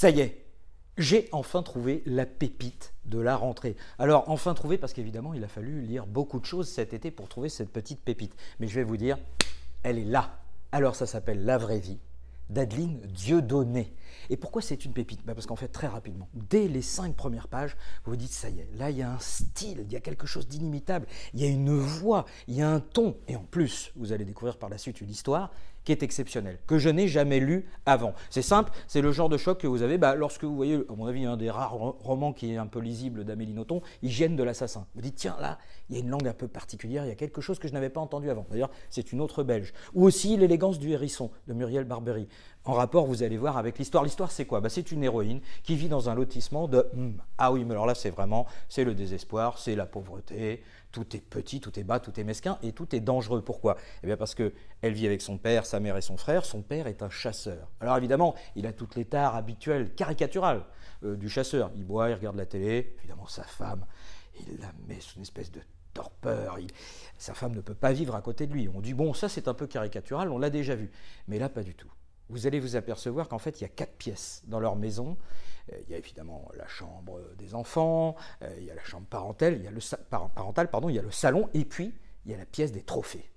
Ça y est, j'ai enfin trouvé la pépite de la rentrée. Alors, enfin trouvé parce qu'évidemment, il a fallu lire beaucoup de choses cet été pour trouver cette petite pépite. Mais je vais vous dire, elle est là. Alors, ça s'appelle La vraie vie d'Adeline Dieudonné. Et pourquoi c'est une pépite? Parce qu'en fait, très rapidement, dès les 5 premières pages, vous vous dites, ça y est, là, il y a un style, il y a quelque chose d'inimitable, il y a une voix, il y a un ton. Et en plus, vous allez découvrir par la suite une histoire qui est exceptionnelle, que je n'ai jamais lue avant. C'est simple, c'est le genre de choc que vous avez lorsque vous voyez, à mon avis, un des rares romans qui est un peu lisible d'Amélie Nothomb, Hygiène de l'assassin. Vous dites, tiens, là, il y a une langue un peu particulière, il y a quelque chose que je n'avais pas entendu avant. D'ailleurs, c'est une autre belge. Ou aussi L'élégance du hérisson de Muriel Barbery. En rapport, vous allez voir, avec l'histoire. L'histoire, c'est quoi? C'est une héroïne qui vit dans un lotissement de ah oui, mais alors là, c'est le désespoir, c'est la pauvreté, tout est petit, tout est bas, tout est mesquin et tout est dangereux. Pourquoi? Eh bien parce qu'elle vit avec son père, sa mère et son frère. Son père est un chasseur. Alors évidemment, il a toutes les tares habituelles, caricaturales du chasseur. Il boit, il regarde la télé. Évidemment, sa femme, il la met sous une espèce de torpeur. Sa femme ne peut pas vivre à côté de lui. On dit, bon, ça c'est un peu caricatural, on l'a déjà vu. Mais là, pas du tout. Vous allez vous apercevoir qu'en fait, il y a 4 pièces dans leur maison. Il y a évidemment la chambre des enfants, il y a la chambre parentale, il y a le salon, et puis il y a la pièce des trophées.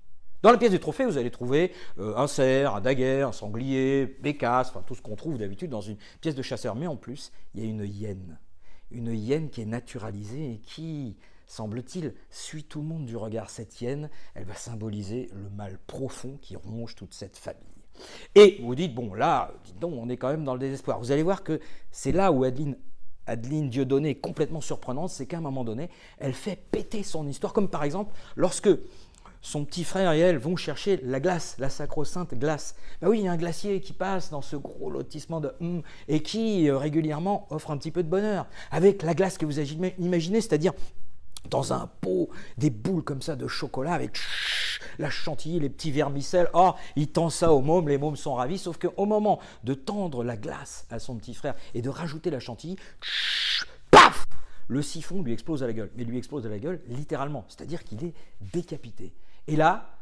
Dans la pièce des trophées, vous allez trouver un cerf, un daguerre, un sanglier, bécasse, enfin tout ce qu'on trouve d'habitude dans une pièce de chasseur. Mais en plus, il y a une hyène qui est naturalisée et qui, semble-t-il, suit tout le monde du regard. Cette hyène, elle va symboliser le mal profond qui ronge toute cette famille. Et vous dites, bon là, dites donc, on est quand même dans le désespoir. Vous allez voir que c'est là où Adeline Dieudonné est complètement surprenante, c'est qu'à un moment donné, elle fait péter son histoire, comme par exemple lorsque son petit frère et elle vont chercher la glace, la sacro-sainte glace. Oui, il y a un glacier qui passe dans ce gros lotissement de et qui régulièrement offre un petit peu de bonheur. Avec la glace que vous imaginez, c'est-à-dire dans un pot, des boules comme ça de chocolat avec la chantilly, les petits vermicelles. Oh, il tend ça aux mômes, les mômes sont ravis, sauf qu'au moment de tendre la glace à son petit frère et de rajouter la chantilly, paf, le siphon lui explose à la gueule. Mais lui explose à la gueule littéralement, c'est-à-dire qu'il est décapité. Et là,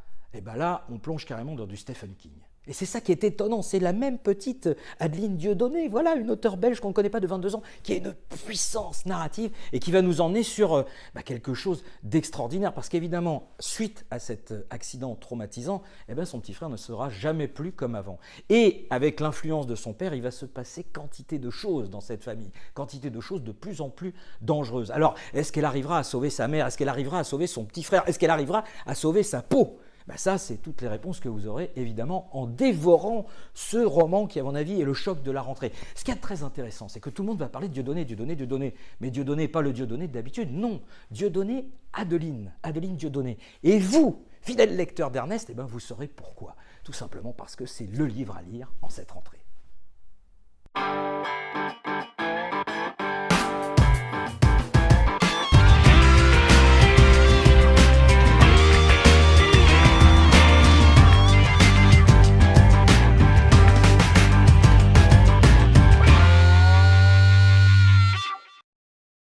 on plonge carrément dans du Stephen King. Et c'est ça qui est étonnant, c'est la même petite Adeline Dieudonné, voilà, une auteure belge qu'on ne connaît pas de 22 ans, qui a une puissance narrative et qui va nous emmener sur quelque chose d'extraordinaire. Parce qu'évidemment, suite à cet accident traumatisant, son petit frère ne sera jamais plus comme avant. Et avec l'influence de son père, il va se passer quantité de choses dans cette famille, quantité de choses de plus en plus dangereuses. Alors, est-ce qu'elle arrivera à sauver sa mère? Est-ce qu'elle arrivera à sauver son petit frère? Est-ce qu'elle arrivera à sauver sa peau? Ça, c'est toutes les réponses que vous aurez évidemment en dévorant ce roman qui, à mon avis, est le choc de la rentrée. Ce qui est très intéressant, c'est que tout le monde va parler de Dieudonné. Mais Dieudonné, pas le Dieudonné d'habitude, non. Dieudonné, Adeline Dieudonné. Et vous, fidèle lecteur d'Ernest, vous saurez pourquoi. Tout simplement parce que c'est le livre à lire en cette rentrée.